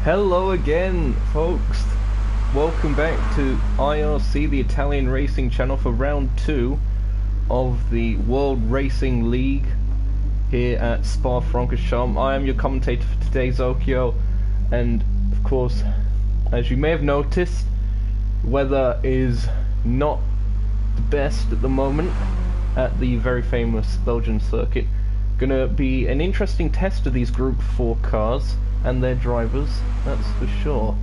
Hello again, folks. Welcome back to IRC, the Italian racing channel, for round 2 of the World Racing League here at Spa-Francorchamps. I am your commentator for today, Zokyo, and of course, as you may have noticed, the weather is not the best at the moment at the very famous Belgian circuit. Gonna be an interesting test of these Group 4 cars and their drivers, that's for sure.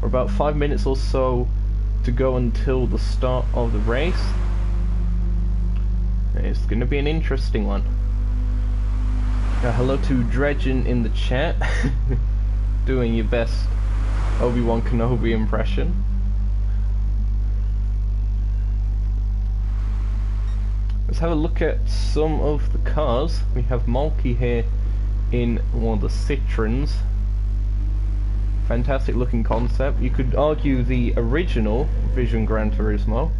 We're about 5 minutes or so to go until the start of the race. It's gonna be an interesting one. Hello to Dredgen in the chat. Doing your best Obi-Wan Kenobi impression. Let's have a look at some of the cars. We have Malky here in one of the Citroens. Fantastic looking concept. You could argue the original Vision Gran Turismo.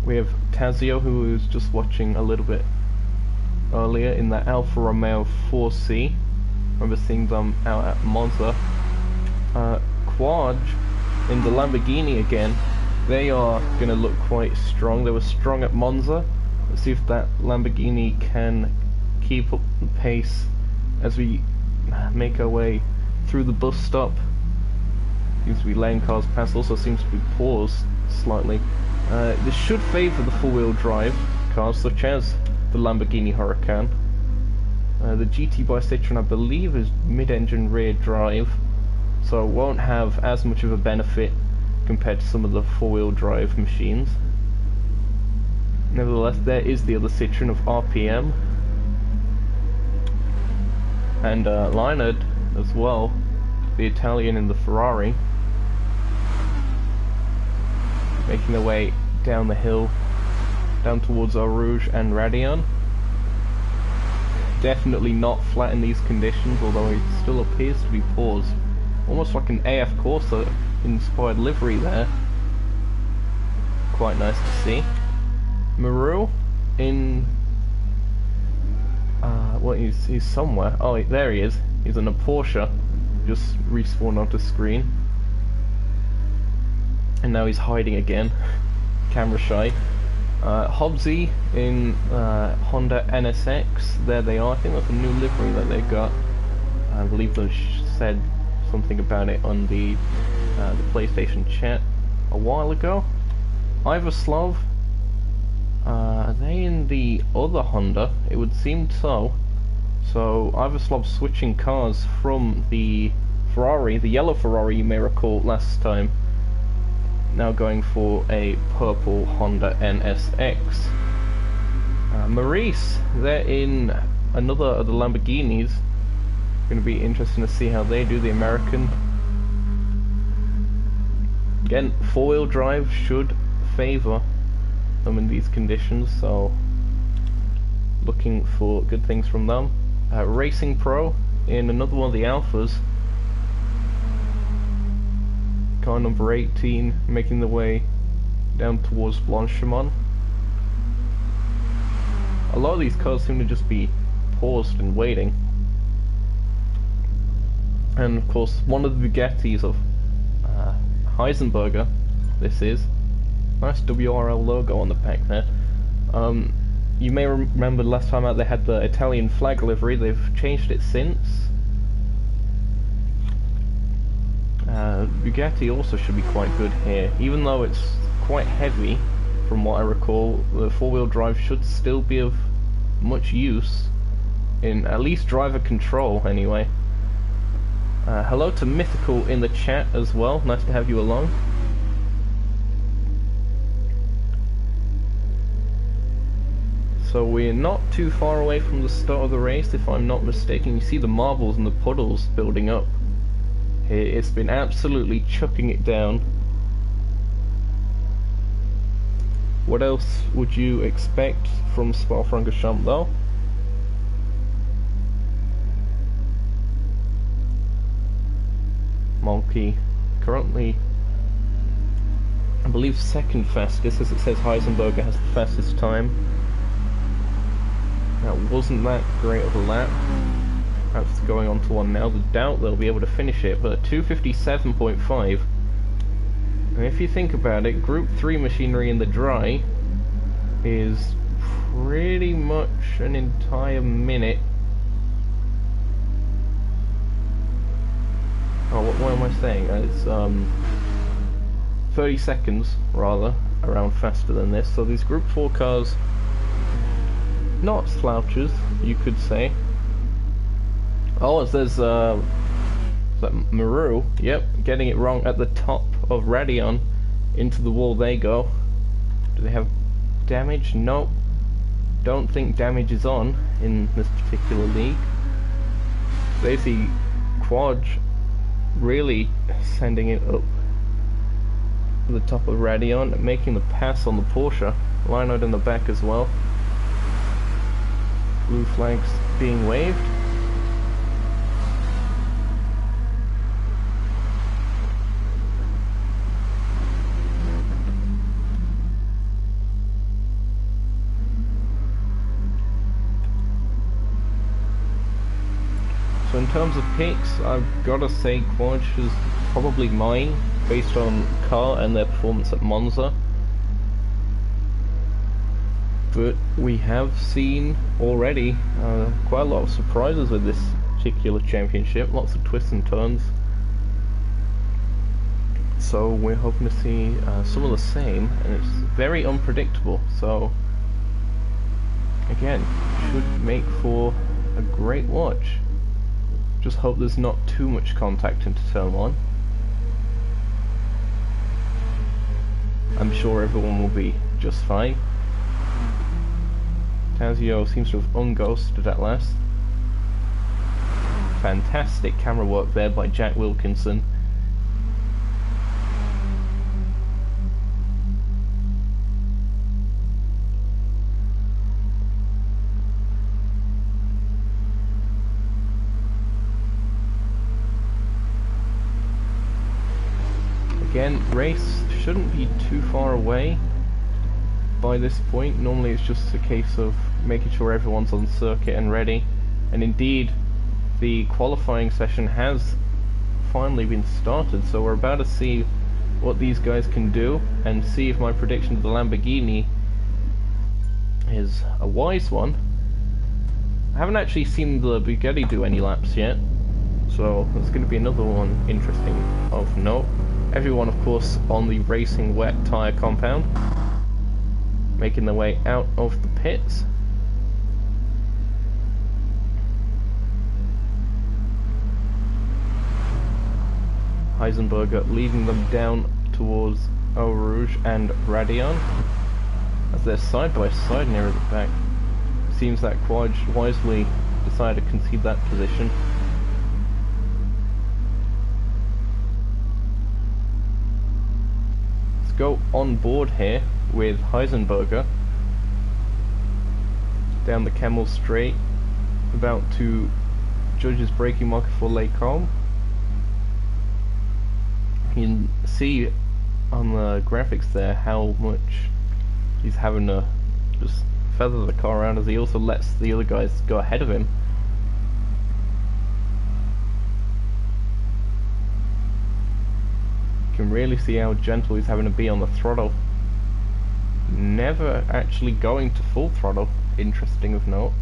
We have Tazio, who was just watching a little bit earlier in the Alfa Romeo 4C. Remember seeing them out at Monza. Quad in the Lamborghini again. They are going to look quite strong. They were strong at Monza. Let's see if that Lamborghini can keep up the pace as we make our way through the bus stop. Seems to be letting cars pass. Also seems to be paused slightly. This should favour the four-wheel drive cars, such as the Lamborghini Huracan. The GT by Citroen, I believe, is mid-engine rear drive, so it won't have as much of a benefit compared to some of the four-wheel drive machines. Nevertheless, there is the other Citroen of RPM. And Leonard as well, the Italian in the Ferrari, making their way down the hill, down towards Eau Rouge and Radion. Definitely not flat in these conditions, although it still appears to be paused. Almost like an AF Corsa inspired livery there. Quite nice to see. Maru in he's somewhere. Oh, there he is. He's in a Porsche, just respawned onto screen, and now he's hiding again. Camera shy. Hobbsy in Honda NSX. There they are. I think that's a new livery that they got. I believe they said something about it on the PlayStation chat a while ago. Ivaslov. Are they in the other Honda? It would seem so. So Ivaslov switching cars from the Ferrari, the yellow Ferrari you may recall last time, now going for a purple Honda NSX. Maurice, they're in another of the Lamborghinis. Going to be interesting to see how they do, the American. Again, four-wheel drive should favour them in these conditions, so looking for good things from them. Racing Pro in another one of the Alphas. Car number 18 making the way down towards Blanchimont. A lot of these cars seem to just be paused and waiting. And of course, one of the Bugattis of Heisenberger, this is. Nice WRL logo on the back there. You may remember last time out they had the Italian flag livery. They've changed it since. Bugatti also should be quite good here, even though it's quite heavy. From what I recall, the four-wheel drive should still be of much use in at least driver control anyway. Hello to Mythical in the chat as well. Nice to have you along. So we're not too far away from the start of the race, if I'm not mistaken. You see the marbles and the puddles building up. It's been absolutely chucking it down. What else would you expect from Spa-Francorchamps though? Malky currently, I believe, second fastest, as it says Heisenberger has the fastest time. That wasn't that great of a lap. Perhaps going on to one now. The doubt they'll be able to finish it, but 257.5. And if you think about it, Group 3 machinery in the dry is pretty much an entire minute. Oh, what am I saying? It's 30 seconds, rather, around faster than this. So these Group 4 cars, not slouches, you could say. Oh, it says, is that Maru? Yep, getting it wrong at the top of Radion. Into the wall they go. Do they have damage? Nope. Don't think damage is on in this particular league. They see Quad really sending it up to the top of Radion, making the pass on the Porsche. Line out in the back as well. Blue flags being waved. So in terms of picks, I've got to say Quad is probably mine, based on car and their performance at Monza. But we have seen already quite a lot of surprises with this particular championship, lots of twists and turns. So we're hoping to see some of the same, and it's very unpredictable, so again, should make for a great watch. Just hope there's not too much contact into turn 1. I'm sure everyone will be just fine. Tazio seems to have unghosted at last. Fantastic camera work there by Jack Wilkinson. Again, race shouldn't be too far away by this point. Normally it's just a case of making sure everyone's on circuit and ready. And indeed, the qualifying session has finally been started, so we're about to see what these guys can do and see if my prediction of the Lamborghini is a wise one. I haven't actually seen the Bugatti do any laps yet, so that's going to be another one interesting of note. Everyone, of course, on the racing wet tyre compound, making their way out of the pits. Heisenberger leading them down towards Eau Rouge and Radion, as they're side by side near the back. Seems that Quad wisely decided to concede that position. Go on board here with Heisenberger down the Camel Straight, about to judge his braking marker for Les Combes. You can see on the graphics there how much he's having to just feather the car around, as he also lets the other guys go ahead of him. Can really see how gentle he's having to be on the throttle. Never actually going to full throttle, interesting of note.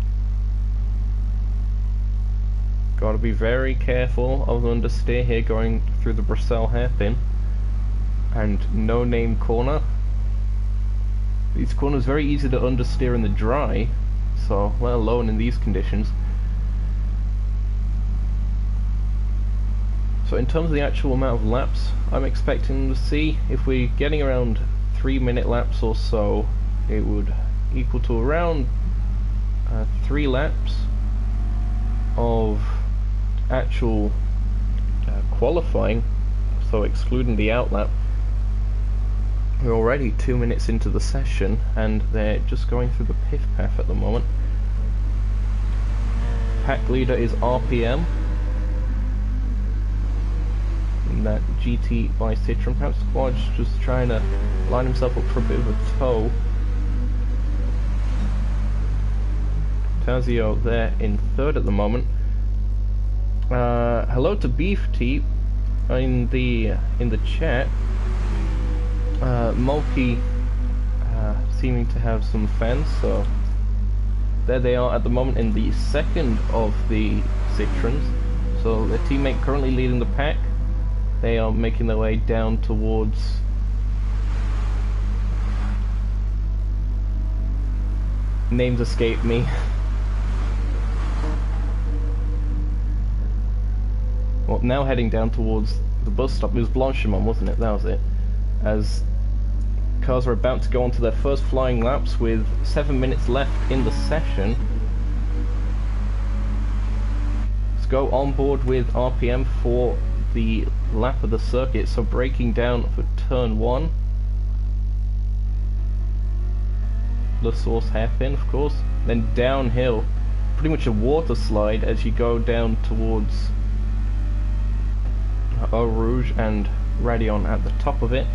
Got to be very careful of the understeer here going through the Bruxelles hairpin. And no name corner. These corners very easy to understeer in the dry, so let alone in these conditions. So in terms of the actual amount of laps I'm expecting to see, if we're getting around 3-minute laps or so, it would equal to around 3 laps of actual qualifying, so excluding the outlap. We're already 2 minutes into the session and they're just going through the piff path at the moment. Pack leader is RPM. That GT by Citroen. Perhaps Quad's just trying to line himself up for a bit of a tow. Tazio there in third at the moment. Hello to Beef Teep in the chat. Mulkey seeming to have some fans, so there they are at the moment in the second of the Citroens. So their teammate currently leading the pack. They are making their way down towards names escape me. Well, now heading down towards the bus stop. It was Blanchimont, wasn't it? That was it. As cars are about to go onto their first flying laps with 7 minutes left in the session. Let's go on board with RPM for the lap of the circuit. So braking down for turn 1. The source hairpin, of course. Then downhill. Pretty much a water slide as you go down towards Eau Rouge and Radion at the top of it.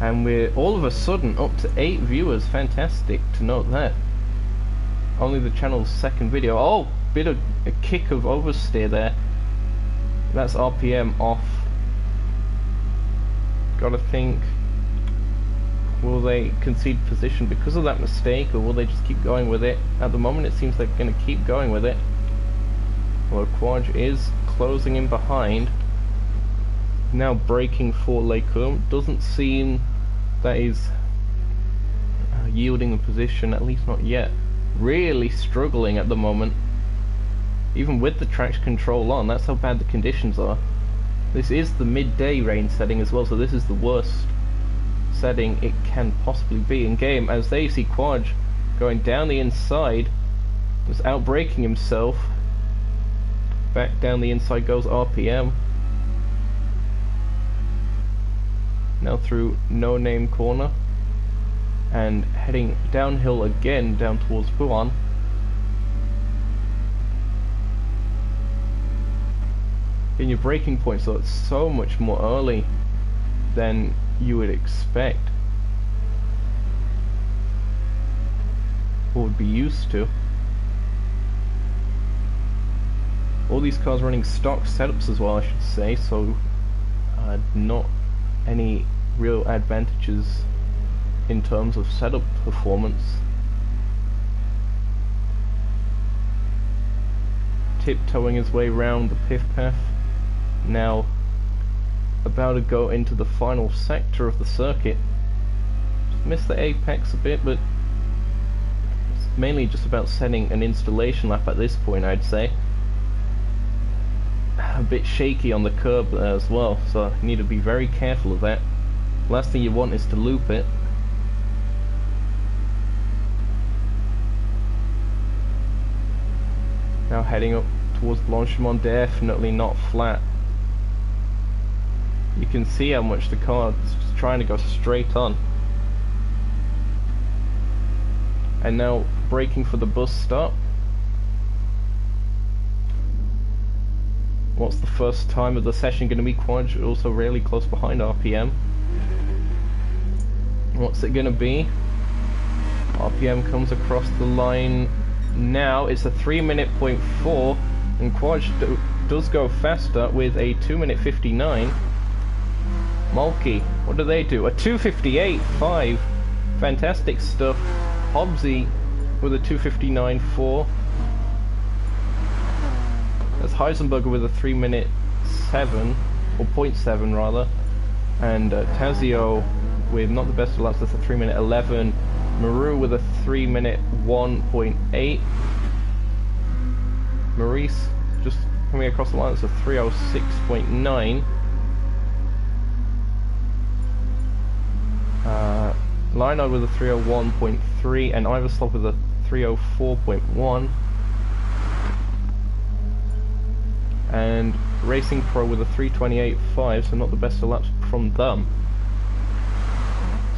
And we're all of a sudden up to 8 viewers. Fantastic to note that. Only the channel's second video. Oh, bit of a kick of oversteer there. That's RPM off. Gotta think, will they concede position because of that mistake, or will they just keep going with it? At the moment it seems they're going to keep going with it. Well, Quaj is closing in behind. Now braking for Lecum. Doesn't seem that he's yielding the position, at least not yet. Really struggling at the moment. Even with the traction control on, that's how bad the conditions are. This is the midday rain setting as well, so this is the worst setting it can possibly be in game, as they see Quaj going down the inside, was out braking himself. Back down the inside goes RPM. Now through No Name Corner and heading downhill again down towards Puan. In your braking point, so it's so much more early than you would expect or would be used to. All these cars running stock setups as well, I should say, so not any real advantages in terms of setup performance. Tiptoeing his way round the piff path. Now about to go into the final sector of the circuit. Just missed the apex a bit, but it's mainly just about setting an installation lap at this point, I'd say. A bit shaky on the curb there as well, so you need to be very careful of that. Last thing you want is to loop it. Now heading up towards Blanchimont, definitely not flat. You can see how much the car is just trying to go straight on. And now braking for the bus stop. What's the first time of the session going to be? Quaj also really close behind RPM. What's it going to be? RPM comes across the line now. It's a 3-minute point 4, and Quaj does go faster with a 2-minute 59. Mulkey, what do they do? A 2:58.5. Fantastic stuff. Hobbsy with a 2:59.4. That's Heisenberger with a 3-minute 7, or 0.7 rather. And Tazio with not the best of laps, that's a 3-minute 11. Maru with a 3-minute 1.8. Maurice just coming across the line, that's a 3:06.9. Lionard with a 3:01.3 and Iverslov with a 3:04.1. And Racing Pro with a 3:28.5, so not the best of laps from them.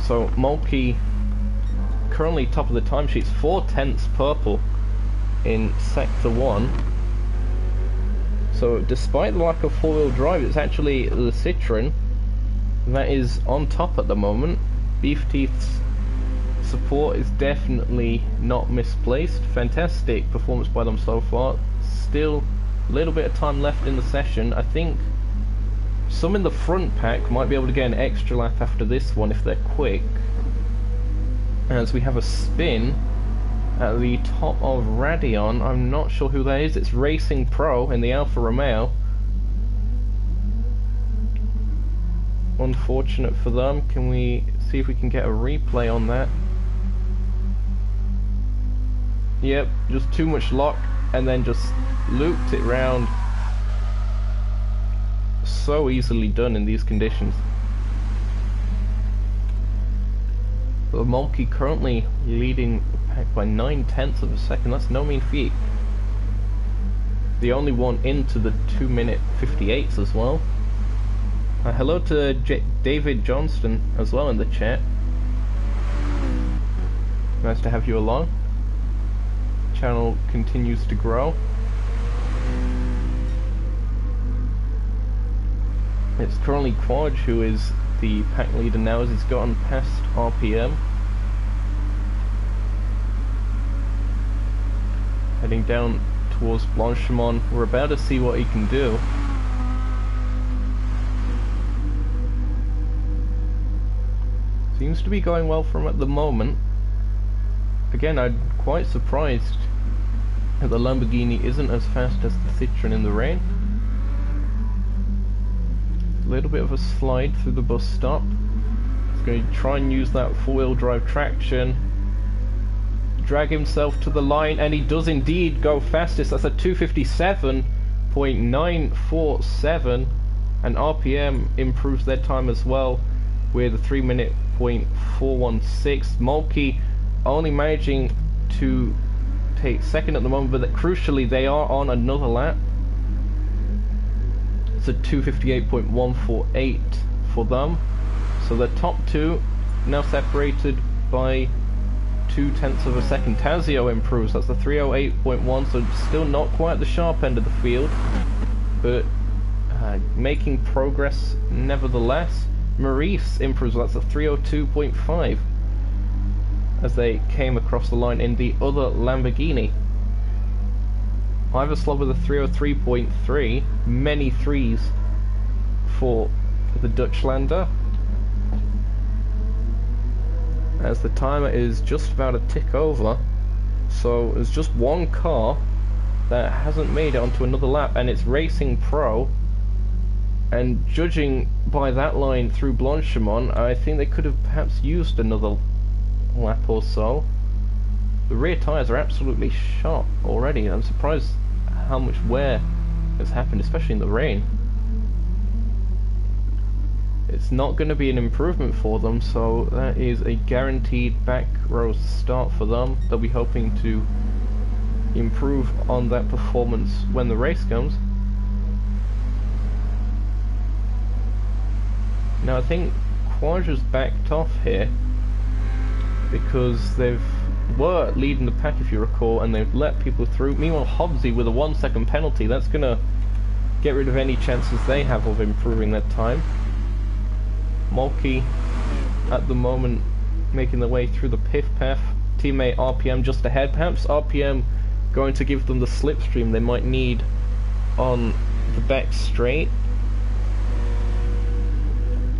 So Mulkey currently top of the timesheets, 4/10 purple in Sector 1. So despite the lack of four-wheel drive, it's actually the Citroen that is on top at the moment. Beef Teeth's support is definitely not misplaced. Fantastic performance by them so far. Still A little bit of time left in the session. I think some in the front pack might be able to get an extra lap after this one if they're quick. As we have a spin at the top of Radion. I'm not sure who that is. It's Racing Pro in the Alfa Romeo. Unfortunate for them. Can we see if we can get a replay on that? Yep, just too much lock and then just looped it round. So easily done in these conditions. The Mulkey currently leading the pack by 9/10 of a second. That's no mean feat. The only one into the 2-minute 58s as well. Hello to David Johnston as well in the chat. Nice to have you along. Channel continues to grow. It's currently Quaj who is the pack leader now as he's gotten past RPM. Heading down towards Blanchimont. We're about to see what he can do. Seems to be going well for him at the moment. Again, I'm quite surprised that the Lamborghini isn't as fast as the Citroen in the rain. A little bit of a slide through the bus stop. He's going to try and use that four-wheel drive traction. Drag himself to the line, and he does indeed go fastest. That's a 2:57.947, and RPM improves their time as well with a 3-minute .416. Mulkey only managing to take second at the moment, but crucially they are on another lap. It's a 2:58.148 for them. So the top two now separated by 0.2 of a second. Tazio improves. That's the 3:08.1, so still not quite the sharp end of the field, but making progress nevertheless. Maurice improves. That's a 3:02.5 as they came across the line in the other Lamborghini. Iverslav with a 3:03.3, many threes for the Dutchlander. As the timer is just about to tick over, so there's just one car that hasn't made it onto another lap, and it's Racing Pro. And judging by that line through Blanchimont, I think they could have perhaps used another lap or so. The rear tyres are absolutely shot already. I'm surprised how much wear has happened, especially in the rain. It's not going to be an improvement for them, so that is a guaranteed back row start for them. They'll be hoping to improve on that performance when the race comes. Now I think Quadra's backed off here because they were leading the pack, if you recall, and they've let people through. Meanwhile, Hobbsy with a 1-second penalty, that's going to get rid of any chances they have of improving their time. Mulkey at the moment making their way through the piff path. Teammate RPM just ahead. Perhaps RPM going to give them the slipstream they might need on the back straight.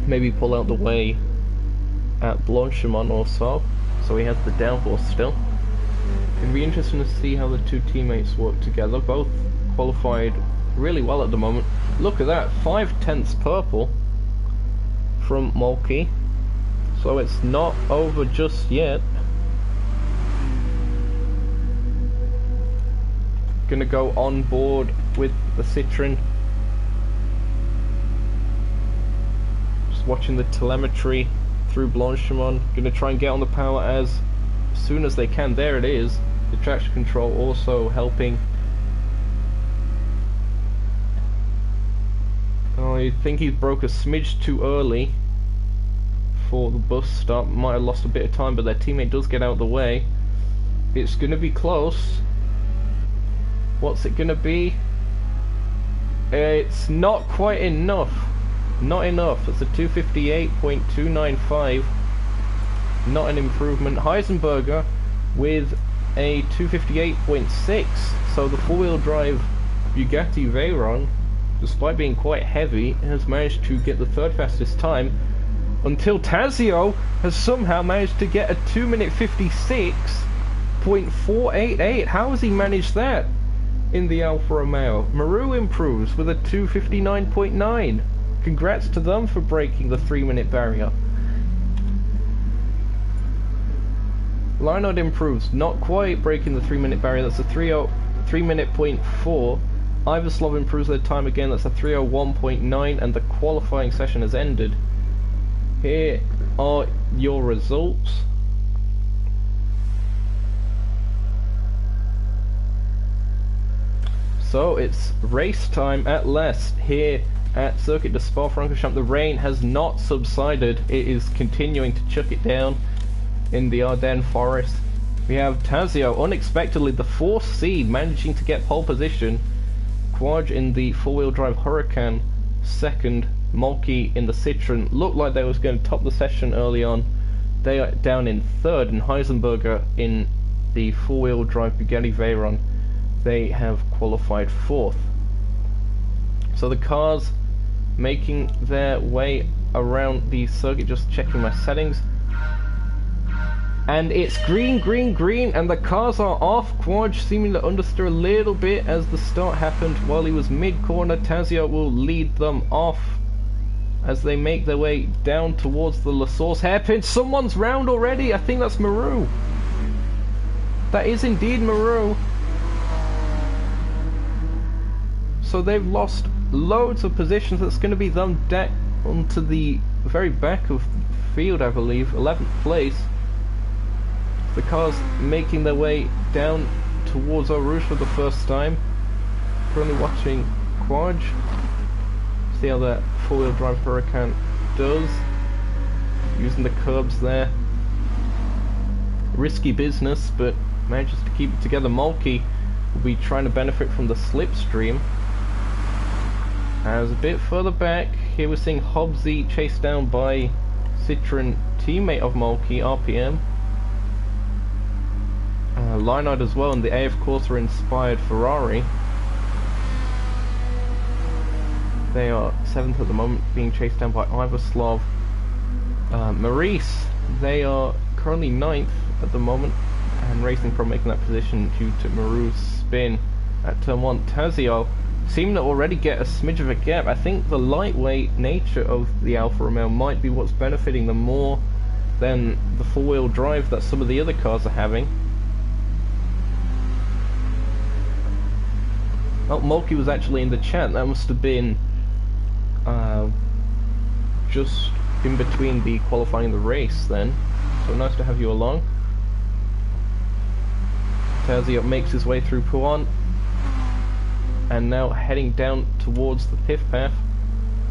Maybe pull out the way at Blanchimont or so he has the downforce still. It'll be interesting to see how the two teammates work together. Both qualified really well at the moment. Look at that, 5/10 purple from Mulkey, so it's not over just yet. Gonna go on board with the Citroen. Just watching the telemetry through Blanchimont. Gonna try and get on the power as soon as they can. There it is. The traction control also helping. Oh, I think he broke a smidge too early for the bus stop. Might have lost a bit of time, but their teammate does get out of the way. It's gonna be close. What's it gonna be? It's not quite enough. Not enough. It's a 2:58.295. Not an improvement. Heisenberger with a 2:58.6. So the four-wheel drive Bugatti Veyron, despite being quite heavy, has managed to get the third fastest time, until Tazio has somehow managed to get a 2-minute 56.488. How has he managed that in the Alfa Romeo? Maru improves with a 2:59.9. Congrats to them for breaking the 3-minute barrier. Leinard improves, not quite breaking the 3-minute barrier, that's a 3-minute.4. Ivaslov improves their time again, that's a 3:01.9, and the qualifying session has ended. Here are your results. So it's race time at last here at Circuit de Spa-Francorchamps. The rain has not subsided, it is continuing to chuck it down in the Ardennes forest. We have Tazio, unexpectedly the 4th seed, managing to get pole position. Quaj in the 4-wheel drive Huracan, second. Moltke in the Citroen looked like they was going to top the session early on. They are down in 3rd, and Heisenberger in the 4-wheel drive Bugatti Veyron, they have qualified 4th. So the cars making their way around the circuit, just checking my settings. And it's green, green, green, and the cars are off. Quaj seeming to understeer a little bit as the start happened while he was mid-corner. Tazio will lead them off as they make their way down towards the La Source hairpin. Someone's round already. I think that's Maru. That is indeed Maru. So they've lost loads of positions. That's going to be them onto the very back of the field, I believe. 11th place. The cars making their way down towards Eau Rouge for the first time. Currently watching Quaj. See how that 4-wheel drive Huracan does. Using the curbs there. Risky business, but manages to keep it together. Moltke will be trying to benefit from the slipstream. As a bit further back, here we're seeing Hobbsy chased down by Citroen teammate of Moltke, RPM. Leinard as well in the AF Corsa inspired Ferrari. They are 7th at the moment, being chased down by Ivaslov. Maurice, they are currently 9th at the moment, and Racing Pro making that position due to Maru's spin at turn 1. Tazio seeming to already get a smidge of a gap. I think the lightweight nature of the Alfa Romeo might be what's benefiting them more than the 4-wheel drive that some of the other cars are having. Well, Moltke was actually in the chat. That must have been just in between the qualifying and the race then. So nice to have you along. Tazio makes his way through Pouan, and now heading down towards the pit path.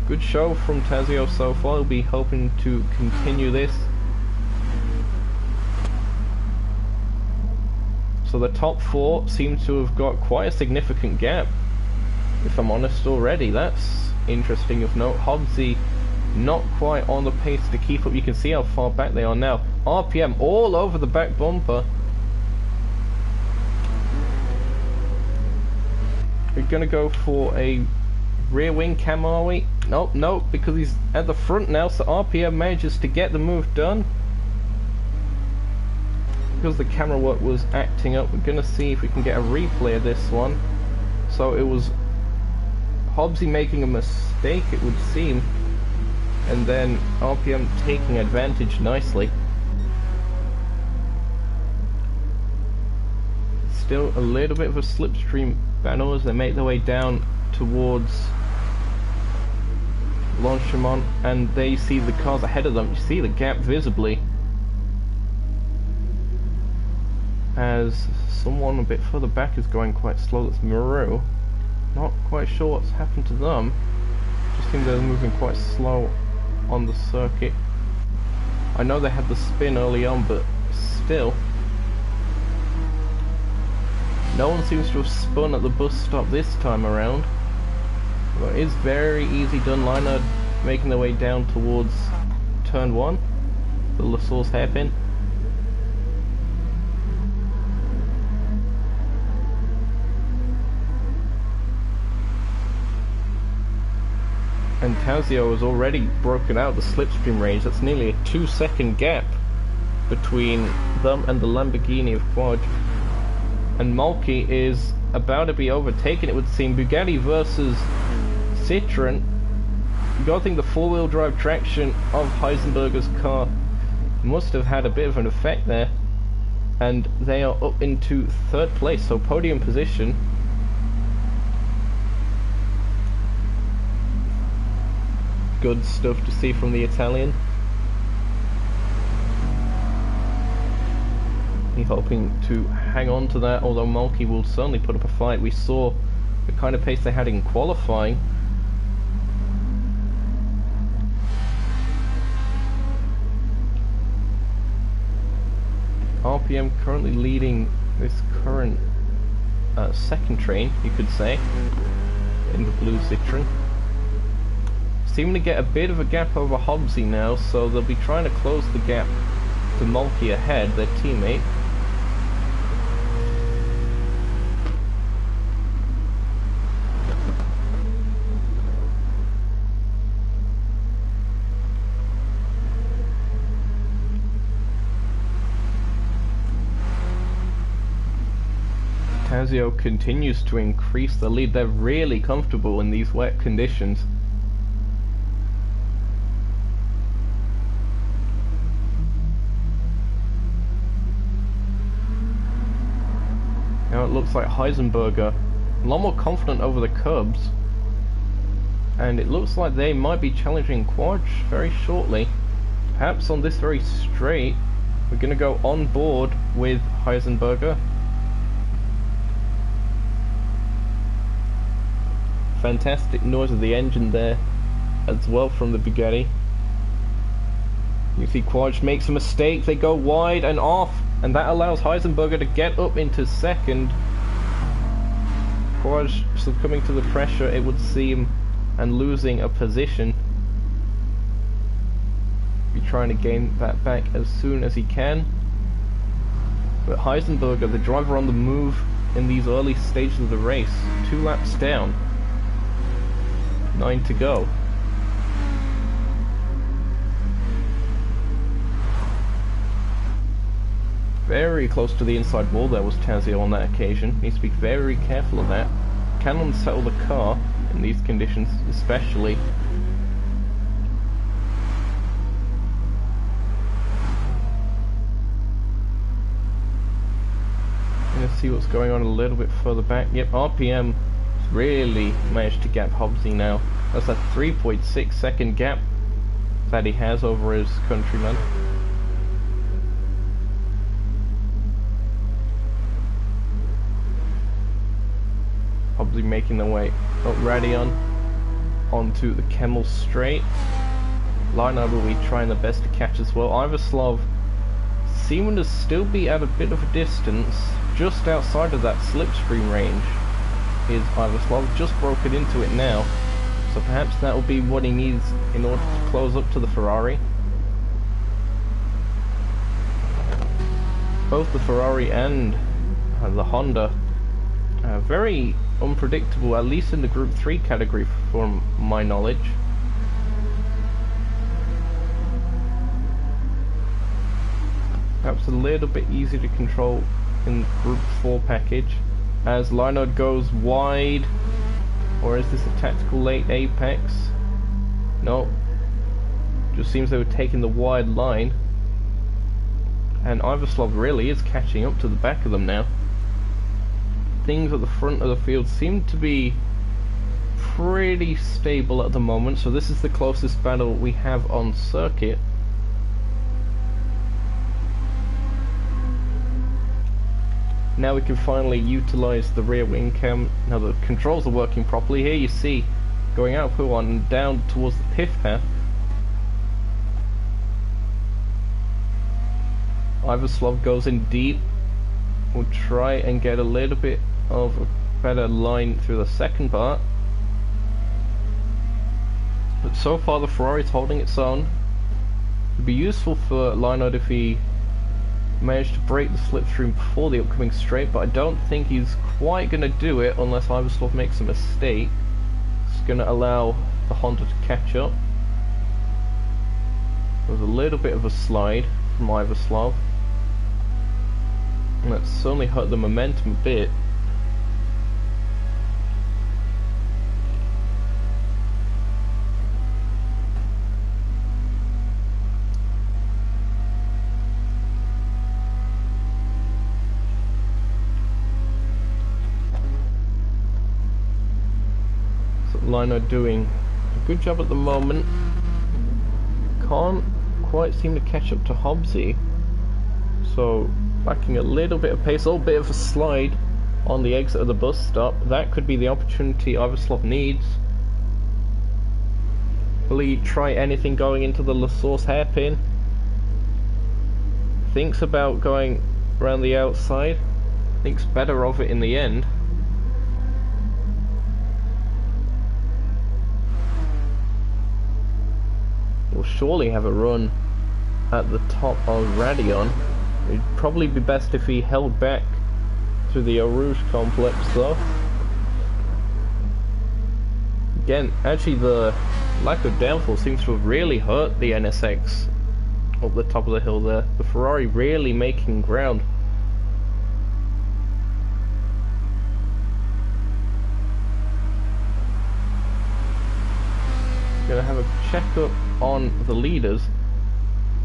Good show from Tazio so far. He'll be hoping to continue this. So the top 4 seem to have got quite a significant gap, if I'm honest already. That's interesting of note. Hobbsy not quite on the pace to keep up. You can see how far back they are now. RPM all over the back bumper. We're gonna go for a rear wing cam, are we? Nope, nope, because he's at the front now, so RPM manages to get the move done. Because the camera work was acting up, we're gonna see if we can get a replay of this one. So it was Hobbsy making a mistake, it would seem, and then RPM taking advantage nicely. Still a little bit of a slipstream battle as they make their way down towards Longchamp, and they see the cars ahead of them. You see the gap visibly as someone a bit further back is going quite slow. That's Maru. Not quite sure what's happened to them. Just seems they're moving quite slow on the circuit. I know they had the spin early on, but still. No one seems to have spun at the bus stop this time around. But it is very easy done. Leinard making their way down towards turn 1, the La Source hairpin. And Tazio has already broken out the slipstream range. That's nearly a 2-second gap between them and the Lamborghini of Quad. And Mulkey is about to be overtaken, it would seem. Bugatti versus Citroen. You gotta think the four-wheel drive traction of Heisenberger's car must have had a bit of an effect there. And they are up into third place, so podium position. Good stuff to see from the Italian. He's hoping to hang on to that, although Mulkey will certainly put up a fight. We saw the kind of pace they had in qualifying. RPM currently leading this current second train, you could say, in the blue Citroen. Seeming to get a bit of a gap over Hobbsy now, so they'll be trying to close the gap to Mulkey ahead, their teammate. Tazio continues to increase the lead. They're really comfortable in these wet conditions. Now it looks like Heisenberger a lot more confident over the curbs, and it looks like they might be challenging Quad very shortly. Perhaps on this very straight we're going to go on board with Heisenberger. Fantastic noise of the engine there as well from the Bugatti. You see Quad makes a mistake, they go wide and off, and that allows Heisenberger to get up into second. Quad succumbing to the pressure, it would seem, and losing a position. Be trying to gain that back as soon as he can. But Heisenberger, the driver on the move in these early stages of the race, 2 laps down. 9 to go. Very close to the inside wall there was Tazio on that occasion. Needs to be very careful of that. Can unsettle the car in these conditions especially. Let's see what's going on a little bit further back. Yep, RPM really managed to gap Hobbsy now. That's a 3.6 second gap that he has over his countryman. Hobbsy making their way up Radion onto the Kemmel straight. Lionel will be trying their best to catch as well. Ivaslov seeming to still be at a bit of a distance, just outside of that slipstream range. Is Ivaslov just broken into it now, so perhaps that will be what he needs in order to close up to the Ferrari. Both the Ferrari and the Honda very unpredictable, at least in the Group 3 category from my knowledge. Perhaps a little bit easier to control in Group 4 package. As Lionel goes wide, or is this a tactical late apex? No, just seems they were taking the wide line, and Ivaslov really is catching up to the back of them now. Things at the front of the field seem to be pretty stable at the moment, so this is the closest battle we have on circuit. Now we can finally utilize the rear wing cam. Now the controls are working properly. Here you see, going out of one and down towards the pith path. Ivaslov goes in deep. We'll try and get a little bit of a better line through the second part. But so far the Ferrari's holding its own. It'd be useful for Lionel if he managed to break the slipstream before the upcoming straight, but I don't think he's quite going to do it unless Ivaslov makes a mistake. It's going to allow the Honda to catch up. There was a little bit of a slide from Ivaslav, and that certainly hurt the momentum a bit. Lino doing a good job at the moment. Can't quite seem to catch up to Hobbsy, so lacking a little bit of pace. A little bit of a slide on the exit of the bus stop. That could be the opportunity Ivaslav needs. Will he try anything going into the La Source hairpin? Thinks about going around the outside. Thinks better of it in the end. Will surely have a run at the top of Radion. It'd probably be best if he held back through the Eau Rouge complex though. Again, actually the lack of downforce seems to have really hurt the NSX up the top of the hill there. The Ferrari really making ground. Gonna have a check-up on the leaders.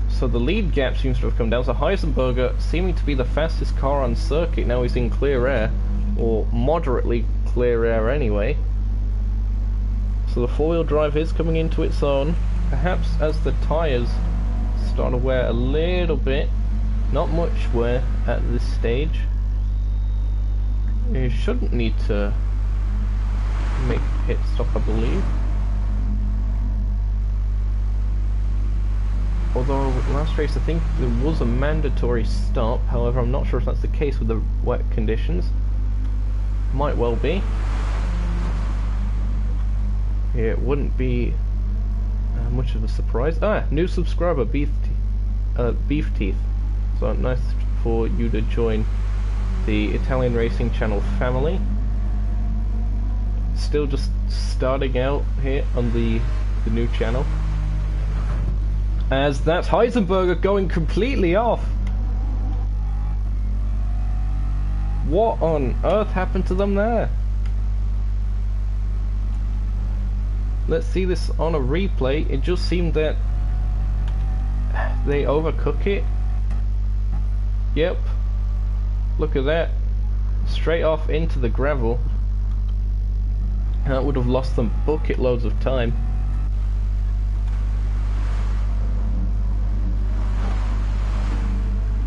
So the lead gap seems to have come down. So Heisenberger seeming to be the fastest car on circuit. Now he's in clear air, or moderately clear air anyway. So the four-wheel drive is coming into its own. Perhaps as the tyres start to wear a little bit. Not much wear at this stage. You shouldn't need to make a pit stop, I believe. Although last race I think there was a mandatory stop, however I'm not sure if that's the case with the wet conditions. Might well be. Yeah, it wouldn't be much of a surprise. Ah, new subscriber, Beef Teeth. So nice for you to join the Italian Racing Channel family. Still just starting out here on the new channel. As that's Heisenberger going completely off. What on earth happened to them there? Let's see this on a replay. It just seemed that they overcook it. Yep. Look at that. Straight off into the gravel. That would have lost them bucket loads of time.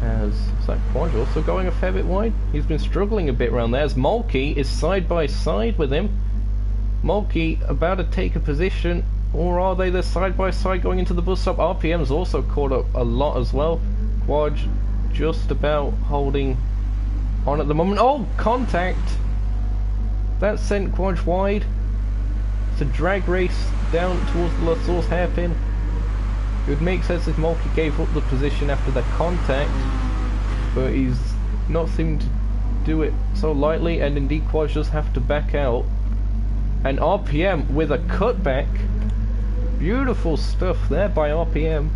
As Zach Quadge also going a fair bit wide. He's been struggling a bit around there as Mulkey is side by side with him. Mulkey about to take a position, or are they? They're side by side going into the bus stop. RPM's also caught up a lot as well. Quadge just about holding on at the moment. Oh, contact! That sent Quadge wide. It's a drag race down towards the La Source hairpin. It would make sense if Mulkey gave up the position after that contact, but he's not seeming to do it so lightly, and indeed Quadge does have to back out. And RPM with a cutback. Beautiful stuff there by RPM.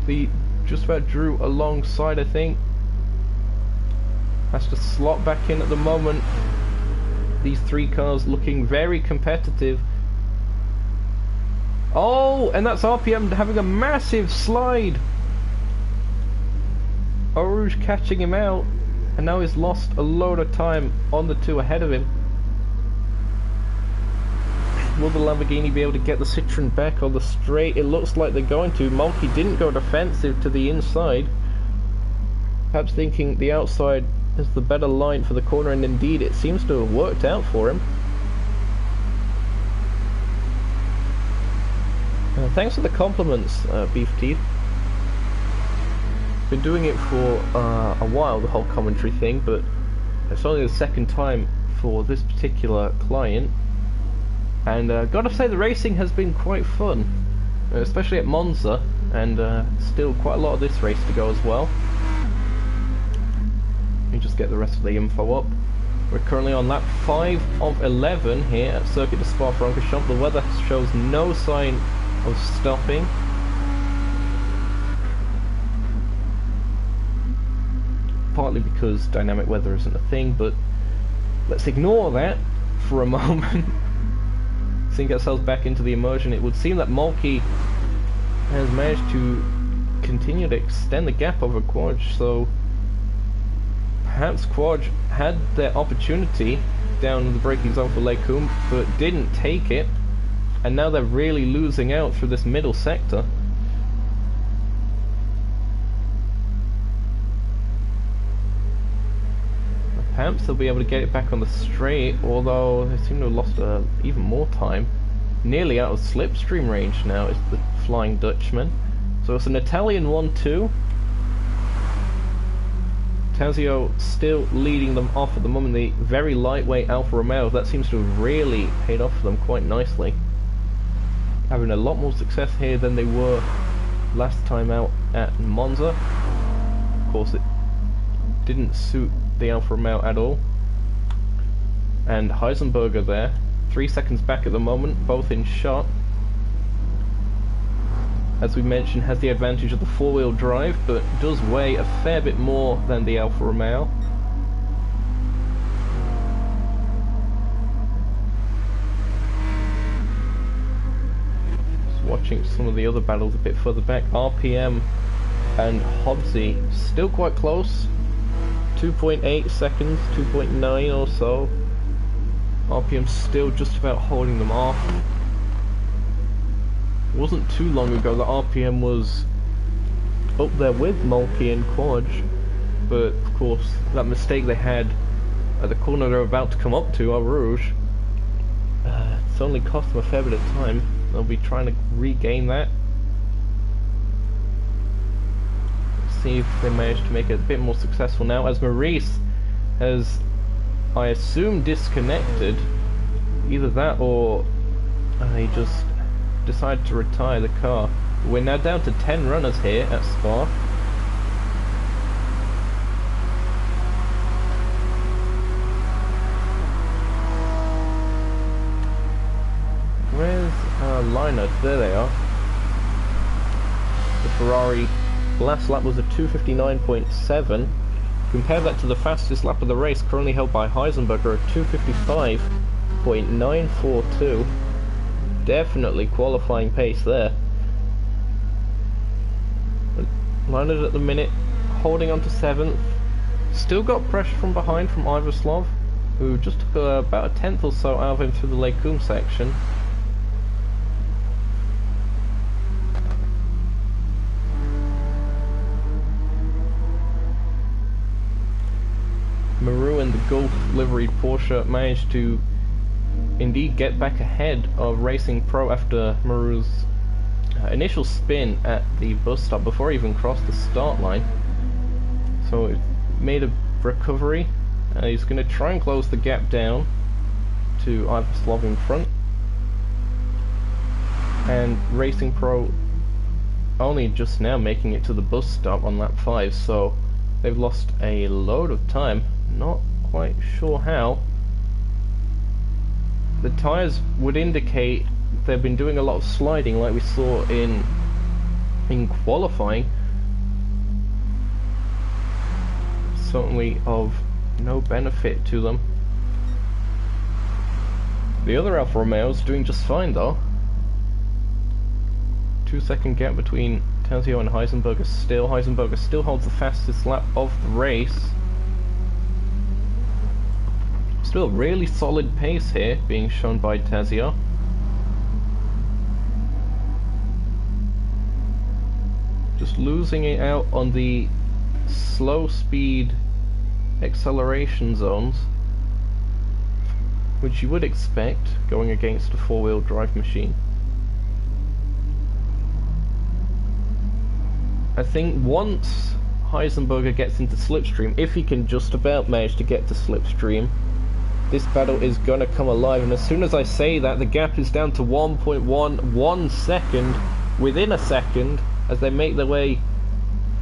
The just about drew alongside, I think. Has to slot back in at the moment. These three cars looking very competitive. Oh, and that's RPM having a massive slide. Eau Rouge catching him out, and now he's lost a load of time on the two ahead of him. Will the Lamborghini be able to get the Citroen back on the straight? It looks like they're going to. Mulkey didn't go defensive to the inside. Perhaps thinking the outside is the better line for the corner, and indeed it seems to have worked out for him. Thanks for the compliments, Beef Teeth. Been doing it for a while, the whole commentary thing, but it's only the second time for this particular client. And gotta say, the racing has been quite fun, especially at Monza, and still quite a lot of this race to go as well. Let me just get the rest of the info up. We're currently on lap 5 of 11 here at Circuit de Spa-Francorchamps. The weather shows no sign of stopping. Partly because dynamic weather isn't a thing, but let's ignore that for a moment. Sink ourselves back into the immersion. It would seem that Mulkey has managed to continue to extend the gap over Quadge, so perhaps Quadge had their opportunity down in the braking zone for Lecum, but didn't take it, and now they're really losing out through this middle sector. Perhaps they'll be able to get it back on the straight, although they seem to have lost even more time. Nearly out of slipstream range now is the Flying Dutchman. So it's an Italian 1-2. Tazio still leading them off at the moment. The very lightweight Alfa Romeo, that seems to have really paid off for them quite nicely. Having a lot more success here than they were last time out at Monza. Of course, it didn't suit the Alfa Romeo at all. And Heisenberger there, 3 seconds back at the moment, both in shot. As we mentioned, has the advantage of the four-wheel drive, but does weigh a fair bit more than the Alfa Romeo. Just watching some of the other battles a bit further back. RPM and Hobbsy still quite close. 2.8 seconds, 2.9 or so. RPM still just about holding them off. It wasn't too long ago that RPM was up there with Mulkey and Quadge, but of course that mistake they had at the corner they're about to come up to, Eau Rouge, it's only cost them a fair bit of time. They'll be trying to regain that. See if they manage to make it a bit more successful now, as Maurice has, I assume, disconnected. Either that or he just decided to retire the car. We're now down to 10 runners here at Spa. Where's our lineup? There they are. The Ferrari last lap was a 2:59.7. Compare that to the fastest lap of the race, currently held by Heisenberger at 2:55.942. Definitely qualifying pace there. Leonard at the minute holding on to 7th. Still got pressure from behind from Ivaslov, who just took about a tenth or so out of him through the Lecum section. Maru and the Gulf liveried Porsche managed to indeed get back ahead of Racing Pro after Maru's initial spin at the bus stop before he even crossed the start line. So it made a recovery. He's going to try and close the gap down to Ivaslov in front. And Racing Pro only just now making it to the bus stop on lap 5, so they've lost a load of time. Not quite sure how. The tyres would indicate they've been doing a lot of sliding like we saw in qualifying. Certainly of no benefit to them. The other Alfa Romeo's doing just fine though. 2-second gap between Tazio and Heisenberger still. Heisenberger still holds the fastest lap of the race. Still a really solid pace here being shown by Tazio. Just losing it out on the slow speed acceleration zones, which you would expect going against a four-wheel drive machine. I think once Heisenberger gets into slipstream, if he can just about manage to get to slipstream, this battle is going to come alive. And as soon as I say that, the gap is down to 1.11 second within a second as they make their way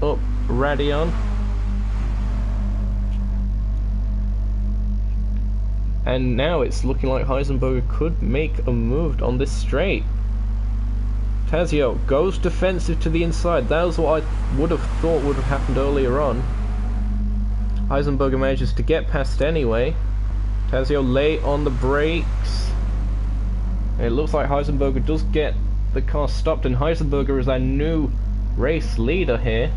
up Radion. And now it's looking like Heisenberger could make a move on this straight. Tazio goes defensive to the inside. That was what I would have thought would have happened earlier on. Heisenberger manages to get past anyway. Tazio late on the brakes. It looks like Heisenberger does get the car stopped, and Heisenberger is our new race leader here.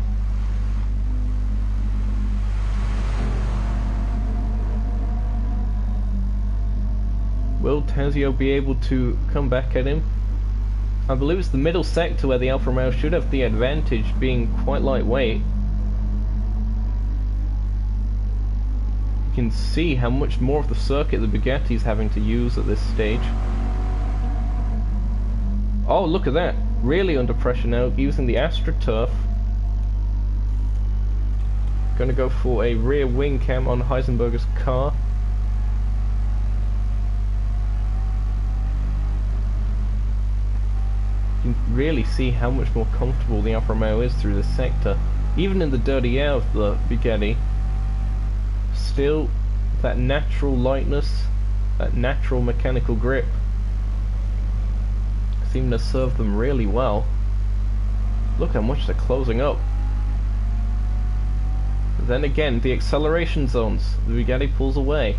Will Tazio be able to come back at him? I believe it's the middle sector where the Alfa Romeo should have the advantage, being quite lightweight. You can see how much more of the circuit the Bugatti is having to use at this stage. Oh, look at that. Really under pressure now, using the AstroTurf. Gonna go for a rear wing cam on Heisenberger's car. You can really see how much more comfortable the Alfa Romeo is through this sector. Even in the dirty air of the Bugatti, still that natural lightness, that natural mechanical grip seem to serve them really well. Look how much they're closing up. Then again, the acceleration zones, the Bugatti pulls away.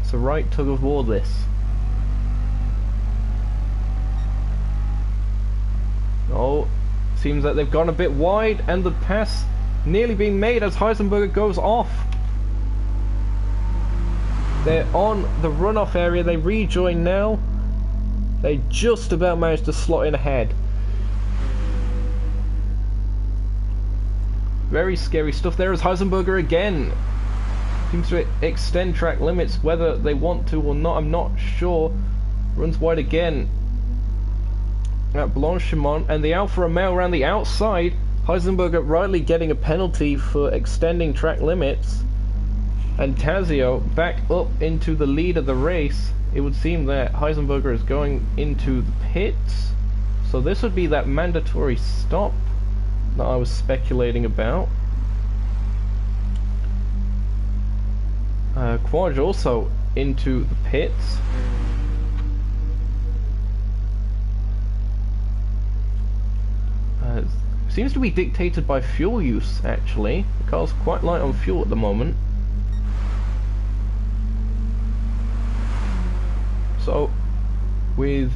It's a right tug of war, this. Oh, seems like they've gone a bit wide, and the pass nearly being made as Heisenberger goes off. They're on the runoff area, they rejoin now. They just about managed to slot in ahead. Very scary stuff there as Heisenberger again seems to extend track limits, whether they want to or not, I'm not sure. Runs wide again at Blanchimont, and the Alfa Romeo around the outside. Heisenberger rightly getting a penalty for extending track limits, and Tazio back up into the lead of the race. It would seem that Heisenberger is going into the pits, so this would be that mandatory stop that I was speculating about. Quaj also into the pits. Seems to be dictated by fuel use, actually. The car's quite light on fuel at the moment. So, with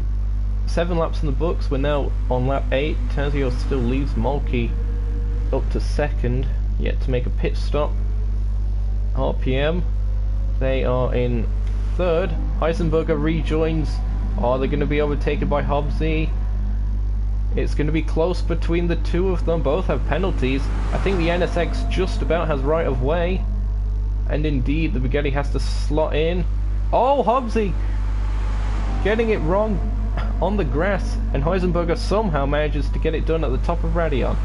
7 laps in the books, we're now on lap 8. Tazio still leaves Mulkey up to second, yet to make a pit stop. RPM, they are in third. Heisenberger rejoins. Are they going to be overtaken by Hobbsy? It's going to be close between the two of them. Both have penalties. I think the NSX just about has right of way. And indeed, the Bugatti has to slot in. Oh, Hobbsy getting it wrong on the grass, and Heisenberger somehow manages to get it done at the top of Radion.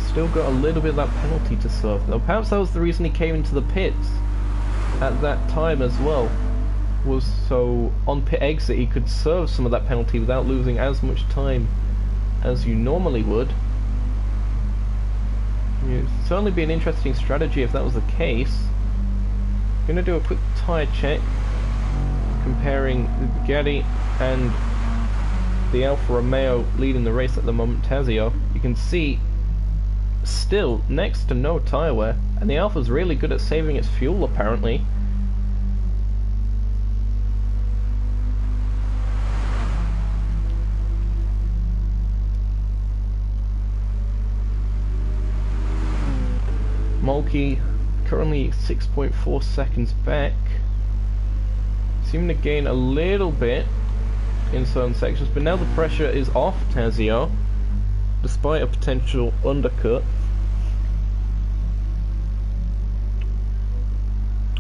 Still got a little bit of that penalty to serve though. Perhaps that was the reason he came into the pits at that time as well, was so on pit exit he could serve some of that penalty without losing as much time as you normally would. It would certainly be an interesting strategy if that was the case. I'm going to do a quick tyre check comparing the Bugatti and the Alfa Romeo leading the race at the moment, Tazio. You can see still next to no tyre wear, and the Alfa's really good at saving its fuel apparently. Mulkey currently 6.4 seconds back, seeming to gain a little bit in certain sections, but now the pressure is off Tazio despite a potential undercut.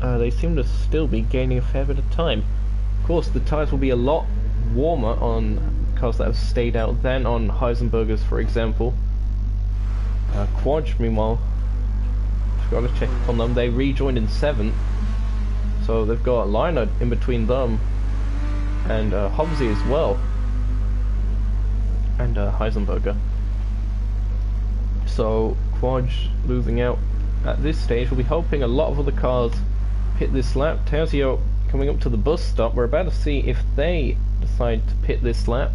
They seem to still be gaining a fair bit of time. Of course, the tyres will be a lot warmer on cars that have stayed out than on Heisenbergers, for example. Quaj, meanwhile, got to check on them. They rejoined in 7th, so they've got a liner in between them and Hobbsy as well, and Heisenberger. So Quaj losing out at this stage. We'll be hoping a lot of other cars pit this lap. Tazio coming up to the bus stop. We're about to see if they decide to pit this lap.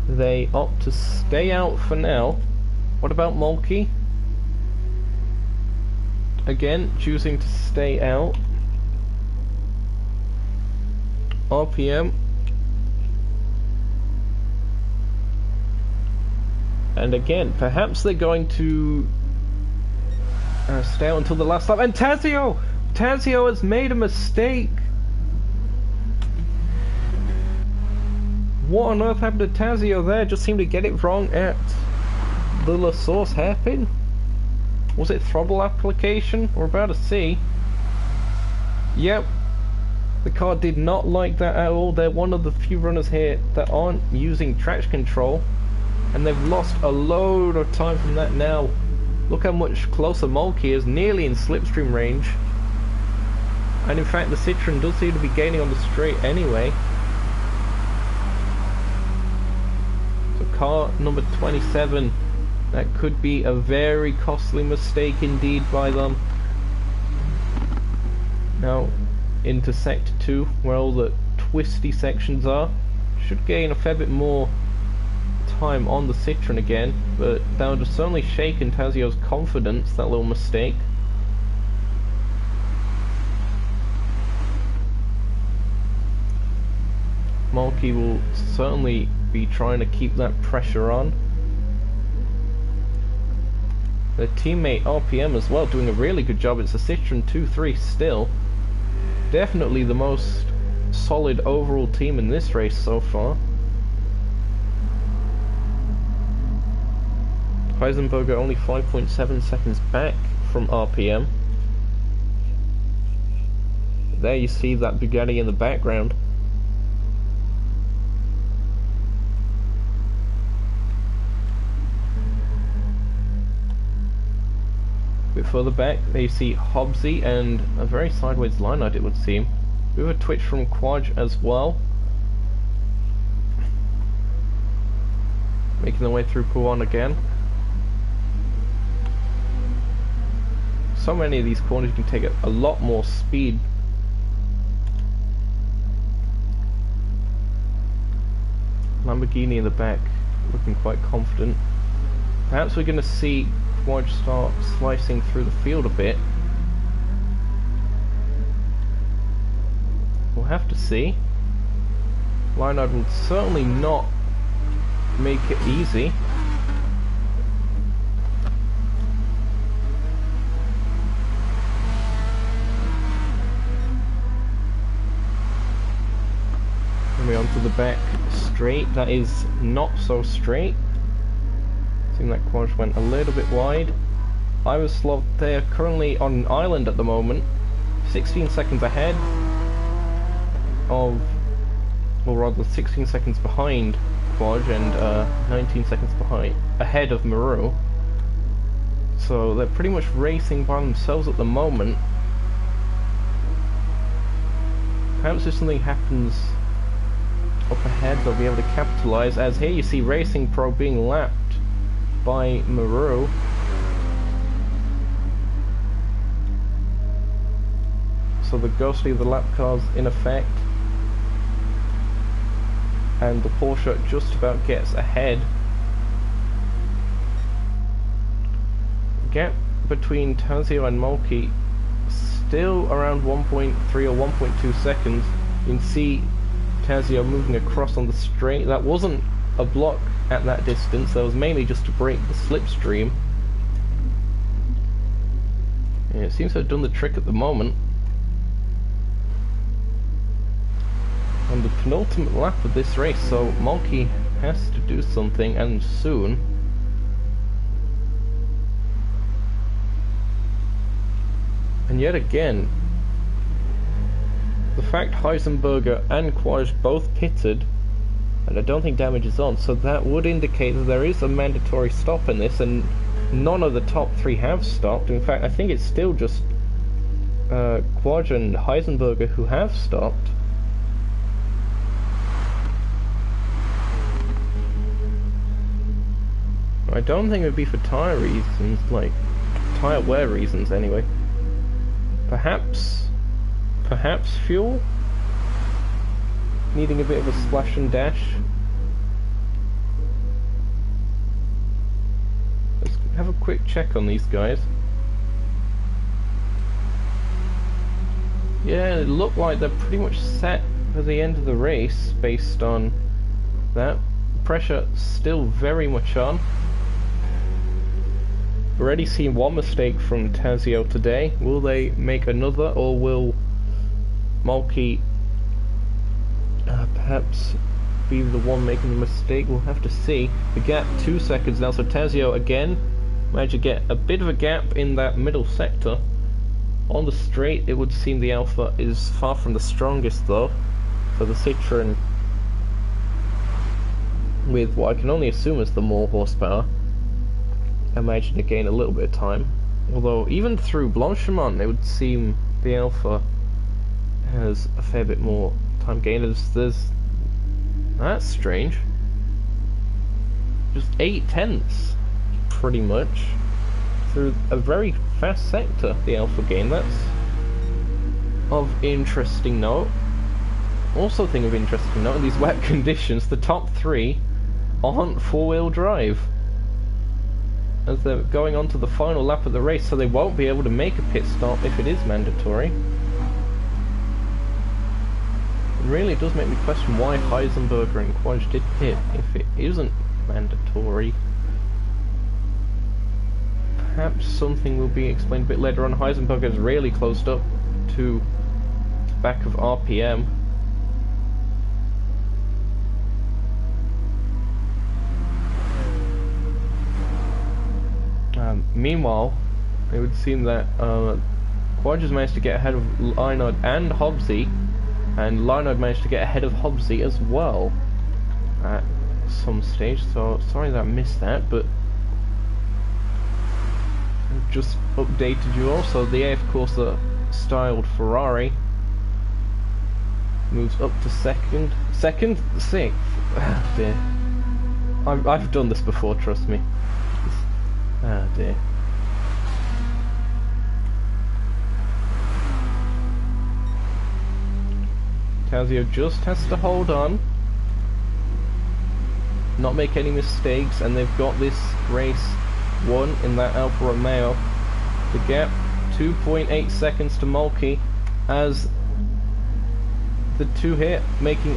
They opt to stay out for now. What about Mulkey? Again, choosing to stay out. RPM. And again, perhaps they're going to stay out until the last lap. And Tazio! Tazio has made a mistake! What on earth happened to Tazio there? Just seemed to get it wrong at the La Source hairpin? Was it throttle application? We're about to see. Yep. The car did not like that at all. They're one of the few runners here that aren't using traction control. And they've lost a load of time from that now. Look how much closer Mulkey is, nearly in slipstream range. And in fact the Citroen does seem to be gaining on the straight anyway. So car number 27, that could be a very costly mistake indeed by them. Now into sector 2 where all the twisty sections are. Should gain a fair bit more time on the Citroen again, but that would have certainly shaken Tazio's confidence, that little mistake. Mulkey will certainly be trying to keep that pressure on. Their teammate RPM as well doing a really good job. It's a Citroen 2-3 still. Definitely the most solid overall team in this race so far. Heisenberger only 5.7 seconds back from RPM. There you see that Bugatti in the background. A bit further back, there you see Hobbsy and a very sideways line out, it would seem. We have a twitch from Quaj as well. Making their way through P1 again. So many of these corners you can take a lot more speed. Lamborghini in the back, looking quite confident. Perhaps we're going to see Quad start slicing through the field a bit. We'll have to see. Leinard will certainly not make it easy. Coming onto the back straight, that is not so straight. Seemed like Quaj went a little bit wide. Iverslov, they are currently on an island at the moment, 16 seconds ahead of, or rather 16 seconds behind Quaj and 19 seconds ahead of Maru. So they're pretty much racing by themselves at the moment. Perhaps if something happens up ahead they'll be able to capitalize, as here you see Racing Pro being lapped by Maru. So the ghostly of the lap cars in effect, and the Porsche just about gets ahead. Gap between Tazio and Mulkey still around 1.3 or 1.2 seconds. You can see Tazio moving across on the straight. That wasn't a block at that distance, that was mainly just to break the slipstream. Yeah, it seems to have done the trick at the moment. On the penultimate lap of this race, so Mulkey has to do something, and soon. And yet again, the fact Heisenberger and Quaj both pitted, and I don't think damage is on, so that would indicate that there is a mandatory stop in this, and none of the top three have stopped. In fact, I think it's still just Quaj and Heisenberger who have stopped. I don't think it would be for tyre reasons, like tyre wear reasons anyway. Perhaps fuel? Needing a bit of a splash and dash. Let's have a quick check on these guys. Yeah, it looked like they're pretty much set for the end of the race based on that. Pressure still very much on. Already seen one mistake from Tazio today. Will they make another, or will Mulkey perhaps be the one making the mistake? We'll have to see. The gap 2 seconds now, so Tazio again managed to get a bit of a gap in that middle sector. On the straight, it would seem the Alpha is far from the strongest though, so the Citroen, with what I can only assume is the more horsepower, I imagine to gain a little bit of time. Although even through Blanchimont, it would seem the Alpha has a fair bit more time gain. That's strange. Just 8/10, pretty much, through a very fast sector, the Alpha gain. That's of interesting note. Also thing of interesting note, in these wet conditions, the top three aren't four-wheel drive, as they're going on to the final lap of the race, so they won't be able to make a pit stop if it is mandatory. It really does make me question why Heisenberger and Quadge did pit if it isn't mandatory. Perhaps something will be explained a bit later on. Heisenberger is really closed up to the back of RPM. Meanwhile, it would seem that Quadge has managed to get ahead of Lynard and Hobbsy, and Lynard managed to get ahead of Hobbsy as well at some stage, so sorry that I missed that, but I've just updated you also. The AF Corsa styled Ferrari moves up to second, sixth. Ah dear, I've done this before, trust me. Ah dear. Tazio just has to hold on, not make any mistakes, and they've got this race won in that Alfa Romeo. The gap 2.8 seconds to Mulkey, as the two here making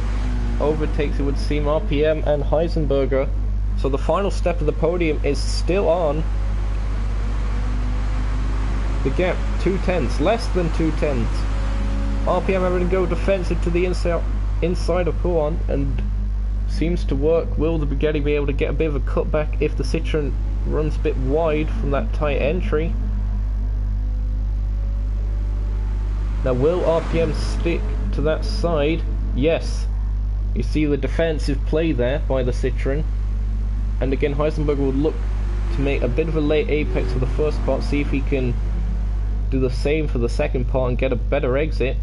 overtakes, it would seem, RPM and Heisenberger. So the final step of the podium is still on. The gap 2/10, less than 2/10. RPM having to go defensive to the inside of Coan, and seems to work. Will the Bugatti be able to get a bit of a cutback if the Citroen runs a bit wide from that tight entry? Now will RPM stick to that side? Yes. You see the defensive play there by the Citroen. And again, Heisenberger will look to make a bit of a late apex for the first part, see if he can do the same for the second part and get a better exit.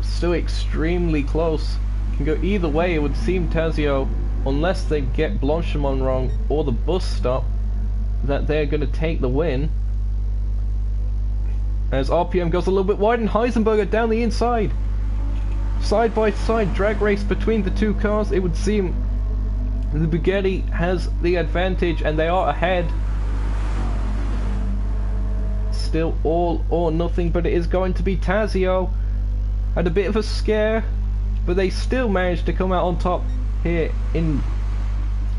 Still extremely close. Can go either way, it would seem, Tazio, unless they get Blanchimont wrong or the bus stop, that they're going to take the win. As RPM goes a little bit wide and Heisenberger down the inside. Side by side drag race between the two cars. It would seem the Bugatti has the advantage and they are ahead. Still all or nothing, but it is going to be Tazio. Had a bit of a scare, but they still managed to come out on top here in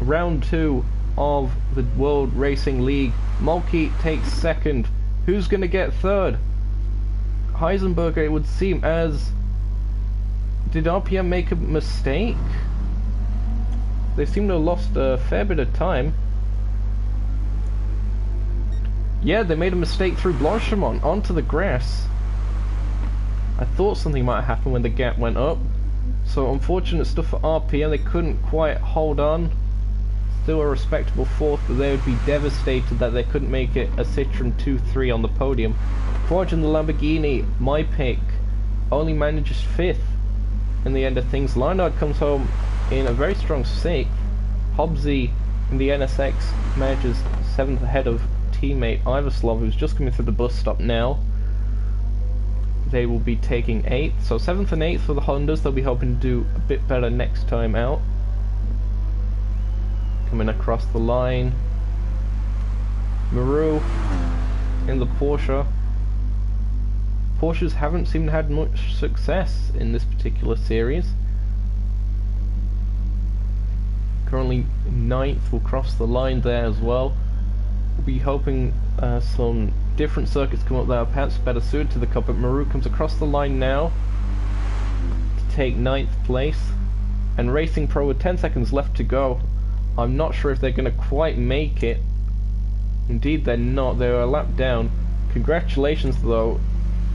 round 2 of the World Racing League. Mulkey takes second. Who's going to get third? Heisenberger, it would seem, as... Did RPM make a mistake? They seem to have lost a fair bit of time. Yeah, they made a mistake through Blanchimont onto the grass. I thought something might happen when the gap went up. So unfortunate stuff for RPM, they couldn't quite hold on. Still a respectable fourth, but they would be devastated that they couldn't make it a Citroen 2-3 on the podium. Quadge and the Lamborghini, my pick, only manages 5th in the end of things. Lynard comes home in a very strong 6th. Hobbsy in the NSX manages 7th ahead of teammate Ivaslov, who's just coming through the bus stop now. They will be taking 8th, so 7th and 8th for the Hondas. They'll be hoping to do a bit better next time out. Coming across the line, Maru in the Porsche. Porsches haven't seemed to have much success in this particular series. Currently 9th, will cross the line there as well. We'll be hoping some different circuits come up that are perhaps better suited to the Cup, but Maru comes across the line now to take 9th place. And Racing Pro with 10 seconds left to go. I'm not sure if they're going to quite make it. Indeed they're not, they're a lap down. Congratulations though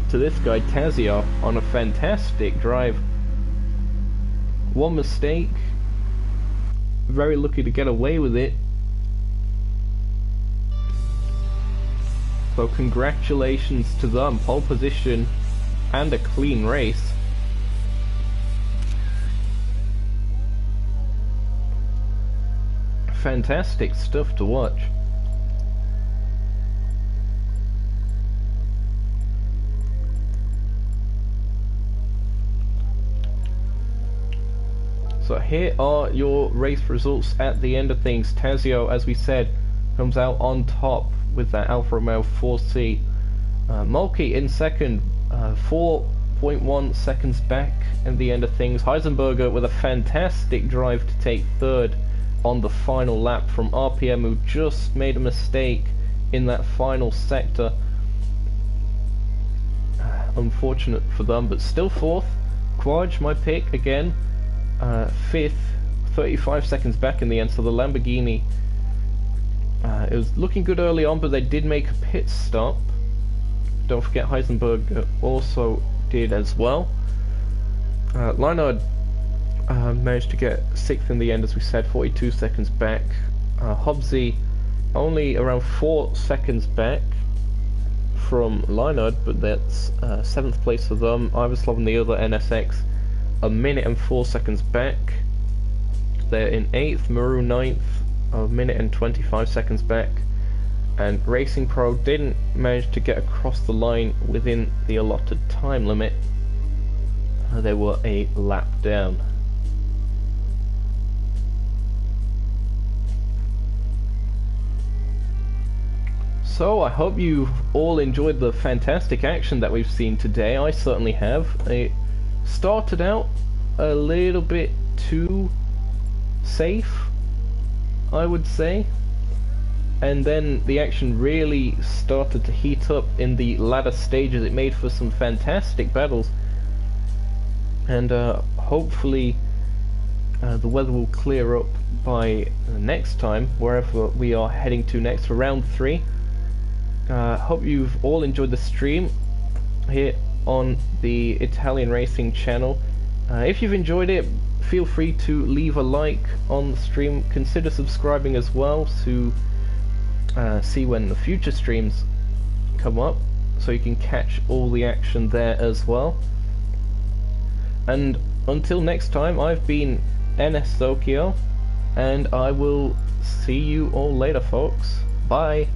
to this guy Tazio on a fantastic drive. One mistake, very lucky to get away with it. So congratulations to them, pole position and a clean race. Fantastic stuff to watch. So here are your race results at the end of things. Tazio, as we said, comes out on top with that Alfa Romeo 4C. Mulkey in second, 4.1 seconds back at the end of things. Heisenberger with a fantastic drive to take third on the final lap from RPM, who just made a mistake in that final sector. Unfortunate for them, but still fourth. Quaj, my pick again, 5th, 35 seconds back in the end, so the Lamborghini, it was looking good early on, but they did make a pit stop. Don't forget Heisenberg also did as well. Leinard managed to get 6th in the end, as we said, 42 seconds back. Hobbsy only around 4 seconds back from Leinard, but that's 7th place for them. Ivaslov and the other NSX a minute and 4 seconds back. They're in 8th, Maru 9th, a minute and 25 seconds back. And Racing Pro didn't manage to get across the line within the allotted time limit. They were a lap down. So I hope you've all enjoyed the fantastic action that we've seen today. I certainly have. It started out a little bit too safe, I would say, and then the action really started to heat up in the latter stages. It made for some fantastic battles, and hopefully the weather will clear up by next time, wherever we are heading to next for round 3. Hope you've all enjoyed the stream here on the Italian Racing channel. If you've enjoyed it, feel free to leave a like on the stream. Consider subscribing as well to see when the future streams come up, so you can catch all the action there as well. And until next time, I've been NS Tokyo, and I will see you all later, folks. Bye.